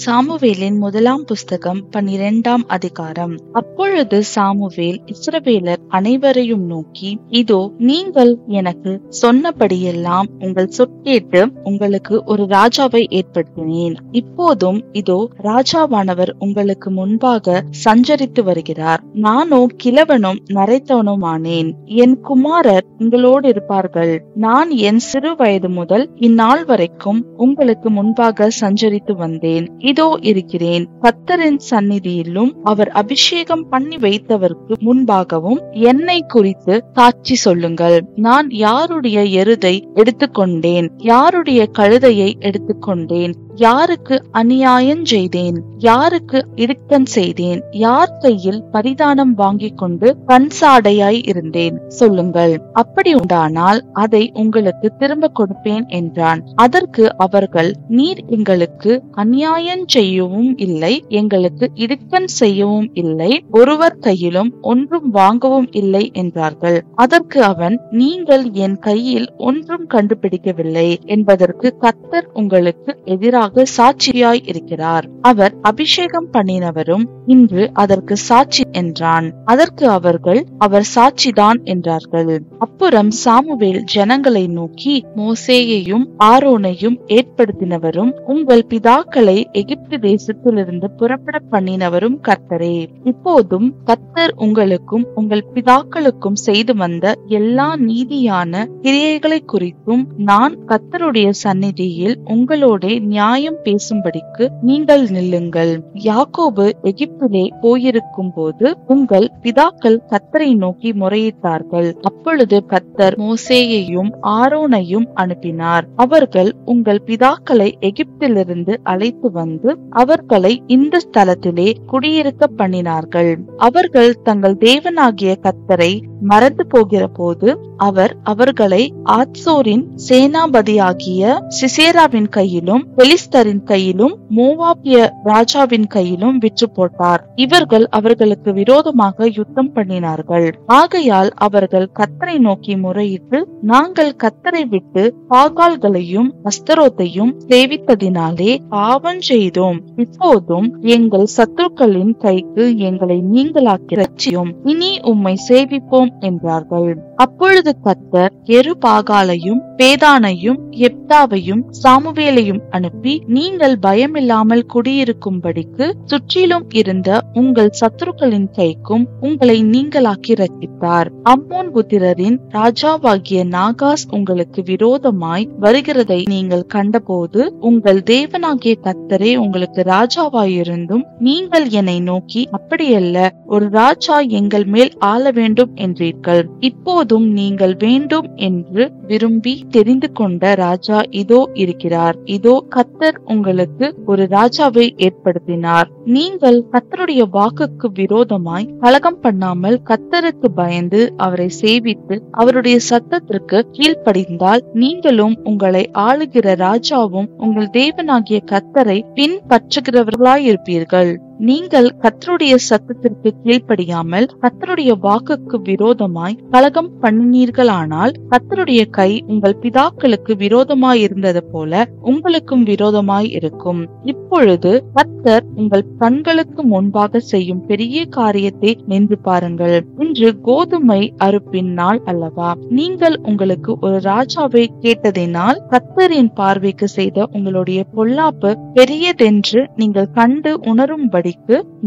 சாமுவேலின் முதலாம் புஸ்தகம் 12ஆம் அதிகாரம். அப்பொழுது சாமுவேல் இஸ்ரவேலர் அனைவரையும் நோக்கி, இதோ நீங்கள் எனக்கு சொன்னபடியெல்லாம் உங்கள் சொற்கேட்டு உங்களுக்கு ஒரு ராஜாவை ஏற்படுத்தினேன். இப்போதும் இதோ ராஜாவானவர் உங்களுக்கு முன்பாக சஞ்சரித்து வருகிறார். நானோ கிழவனும் நரைத்தவனுமானேன். என் குமாரர் உங்களோடு இருப்பார்கள். நான் என் சிறு வயது முதல் இந்நாள் வரைக்கும் உங்களுக்கு முன்பாக சஞ்சரித்து வந்தேன். இதோ இருக்கிறேன். கர்த்தரின் சந்நிதியிலும் அவர் அபிஷேகம் பண்ணி வைத்தவருக்கு முன்பாகவும் என்னை குறித்து சாட்சி சொல்லுங்கள். நான் யாருடைய எருதை எடுத்துக்கொண்டேன், யாருடைய கழுதையை எடுத்துக்கொண்டேன், யாருக்கு அநியாயம் செய்தேன், யாருக்கு இடுக்கண் செய்தேன், யார் கையில் பரிதானம் வாங்கிக் கொண்டு கண்சாடையாய் இருந்தேன், சொல்லுங்கள். அப்படி உண்டானால் அதை உங்களுக்கு திரும்ப கொடுப்பேன் என்றான். அதற்கு அவர்கள், நீர் எங்களுக்கு அநியாயம் செய்யவும் இல்லை, எங்களுக்கு இடுக்கண் செய்யவும் இல்லை, ஒருவர் கையிலும் ஒன்றும் வாங்கவும் இல்லை என்றார்கள். அதற்கு அவன், நீங்கள் என் கையில் ஒன்றும் கண்டுபிடிக்கவில்லை என்பதற்கு கர்த்தர் உங்களுக்கு எதிராக சாட்சியாய் இருக்கிறார். அவர் அபிஷேகம் பண்ணினவரும் இன்று அதற்கு சாட்சி என்றான். அதற்கு அவர்கள், அவர் சாட்சிதான் என்றார்கள். அப்புறம் சாமுவேல் ஜனங்களை நோக்கி, மோசேயையும் ஆரோனையும் ஏற்படுத்தினவரும் உங்கள் பிதாக்களை எகிப்து தேசத்திலிருந்து புறப்பட பண்ணினவரும் கர்த்தரே. இப்போதும் கர்த்தர் உங்களுக்கும் உங்கள் பிதாக்களுக்கும் செய்து வந்த எல்லா நீதியான கிரியைகளை குறித்தும் நான் கர்த்தருடைய சந்நிதியில் உங்களோட நியாயம் பேசும்படிக்கு நீங்கள் நில்லுங்கள். யாக்கோபு எகிப்திலே போயிருக்கும் போது உங்கள் பிதாக்கள் கர்த்தரை நோக்கி முறையிட்டார்கள். அப்பொழுது கர்த்தர் மோசேயையும் ஆரோனையும் அனுப்பினார். அவர்கள் உங்கள் பிதாக்களை எகிப்திலிருந்து அழைத்து வந்து அவர்களை இந்த ஸ்தலத்திலே குடியிருக்க பண்ணினார்கள். அவர்கள் தங்கள் தேவனாகிய கர்த்தரை மறந்து போகிற போது அவர் அவர்களை ஆத்சோரின் சேனாபதியாகிய சிசேராவின் கையிலும் பெலிஸ்தரின் கையிலும் மோவாபிய ராஜாவின் கையிலும் விற்று போட்டார். இவர்கள் அவர்களுக்கு விரோதமாக யுத்தம் பண்ணினார்கள். ஆகையால் அவர்கள் கர்த்தரை நோக்கி முறையிட்டு, நாங்கள் கர்த்தரை விட்டு பாகால்களையும் அஸ்தரோத்தையும் சேவித்ததினாலே பாவம் செய்தோம். இப்போதும் எங்கள் சத்துருக்களின் கைக்கு எங்களை நீங்களாக்கி ரட்சியும். இனி உம்மை சேவிப்போம் என்றார்கள். அப்பொழுது கர்த்தர் யெருபாகாலையும் பேதானையும் எப்தாவையும் சாமுவேலையும் அனுப்பி, நீங்கள் பயமில்லாமல் குடியிருக்கும்படிக்கு சுற்றிலும் இருந்த உங்கள் சத்துருக்களின் கைக்கும் உங்களை நீங்களாக்கி ரட்சித்தார். அம்மோன் புத்திரரின் ராஜாவாகிய நாகாஸ் உங்களுக்கு விரோதமாய் வருகிறதை நீங்கள் கண்டபோது உங்கள் தேவனாகிய கர்த்தரே உங்களுக்கு ராஜாவாயிருந்தும் நீங்கள் என்னை நோக்கி, அப்படியல்ல, ஒரு ராஜா எங்கள் மேல் ஆள வேண்டும் என்றீர்கள். இப்போதும் நீங்கள் வேண்டும் என்று விரும்பி தெரிந்து கொண்ட ராஜா இதோ இருக்கிறார். இதோ கர்த்தர் உங்களுக்கு ஒரு ராஜாவை ஏற்படுத்தினார். நீங்கள் கர்த்தருடைய வாக்குக்கு விரோதமாய் கலகம் பண்ணாமல் கர்த்தருக்கு பயந்து அவரை சேவித்து அவருடைய சத்தத்திற்கு கீழ்ப்படிந்தால் நீங்களும் உங்களை ஆளுகிற ராஜாவும் உங்கள் தேவனாகிய கர்த்தரை பின்பற்றுகிறவர்களாயிருப்பீர்கள். நீங்கள் கர்த்தருடைய சத்தத்திற்கு கீழ்ப்படியாமல் கர்த்தருடைய வாக்குக்கு விரோதமாய் கலகம் பண்ணினீர்களானால் கர்த்தருடைய கை உங்கள் பிதாக்களுக்கு விரோதமாயிருந்தது போல உங்களுக்கும் விரோதமாய் இருக்கும். இப்பொழுது கர்த்தர் உங்கள் கண்களுக்கு முன்பாக செய்யும் பெரிய காரியத்தை நின்று பாருங்கள். இன்று கோதுமை அறுப்பின் நாள் அல்லவா? நீங்கள் உங்களுக்கு ஒரு ராஜாவை கேட்டதினால் கர்த்தரின் பார்வைக்கு செய்த உங்களுடைய பொல்லாப்பு பெரியதென்று நீங்கள் கண்டு உணரும்படி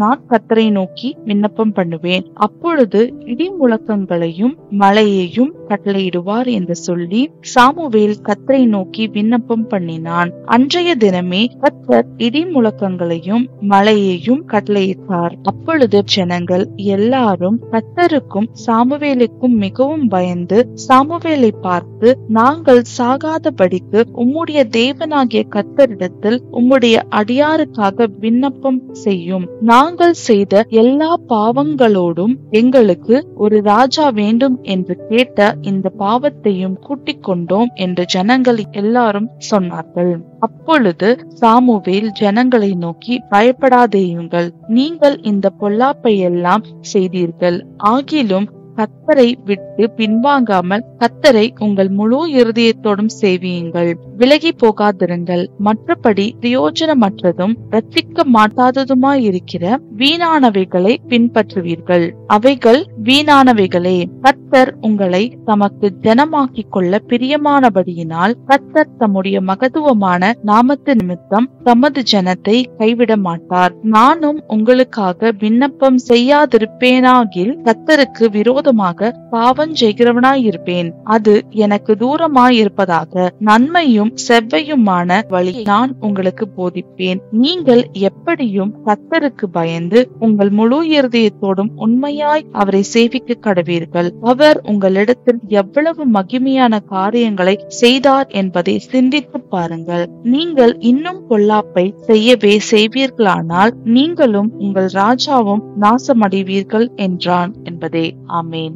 நான் கர்த்தரை நோக்கி விண்ணப்பம் பண்ணுவேன். அப்பொழுது இடி முழக்கங்களையும் மழையையும் கட்டளையிடுவார் என்று சொல்லி சாமுவேல் கர்த்தரை நோக்கி விண்ணப்பம் பண்ணினான். அன்றைய தினமே கர்த்தர் இடி முழக்கங்களையும் மழையையும் கட்டளையிட்டார். அப்பொழுது ஜனங்கள் எல்லாரும் கர்த்தருக்கும் சாமுவேலுக்கும் மிகவும் பயந்து சாமுவேலை பார்த்து, நாங்கள் சாகாதபடிக்கு உம்முடைய தேவனாகிய கர்த்தரிடத்தில் உம்முடைய அடியாருக்காக விண்ணப்பம் செய்யும். நாங்கள் செய்த எல்லா பாவங்களோடும் எங்களுக்கு ஒரு ராஜா வேண்டும் என்று கேட்ட இந்த பாவத்தையும் கூட்டிக் கொண்டோம் என்று ஜனங்கள் எல்லாரும் சொன்னார்கள். அப்பொழுது சாமுவேல் ஜனங்களை நோக்கி, பயப்படாதேயுங்கள், நீங்கள் இந்த பொல்லாப்பை எல்லாம் செய்தீர்கள். ஆகிலும் கர்த்தரை விட்டு பின்வாங்காமல் கர்த்தரை உங்கள் முழு இருதயத்தோடும் சேவியுங்கள். விலகி போகாதிருங்கள். மற்றபடி பிரயோஜனமற்றதும் ரட்சிக்க மாட்டாததுமாயிருக்கிற வீணானவைகளை பின்பற்றுவீர்கள். அவைகள் வீணானவைகளே. கர்த்தர் உங்களை தமக்கு ஜனமாக்கிக் கொள்ள பிரியமானபடியினால் கர்த்தர் தம்முடைய மகத்துவமான நாமத்து நிமித்தம் தமது ஜனத்தை கைவிட மாட்டார். நானும் உங்களுக்காக விண்ணப்பம் செய்யாதிருப்பேனாகில் கர்த்தருக்கு விரோதமாக பாவம் செய்கிறவனாயிருப்பேன். அது எனக்கு தூரமாயிருப்பதாக. நன்மையும் செவ்வையுமான வழி நான் உங்களுக்கு போதிப்பேன். நீங்கள் எப்படியும் கர்த்தருக்கு பயந்து உங்கள் முழு இருதயத்தோடும் உண்மையாய் அவரை சேவிக்க கடவீர்கள். அவர் உங்களிடத்தில் எவ்வளவு மகிமையான காரியங்களை செய்தார் என்பதை சிந்தித்து பாருங்கள். நீங்கள் இன்னும் பொல்லாப்பை செய்யவே செய்வீர்களானால் நீங்களும் உங்கள் ராஜாவும் நாசமடைவீர்கள் என்றான் என்பதே. ஆமேன்.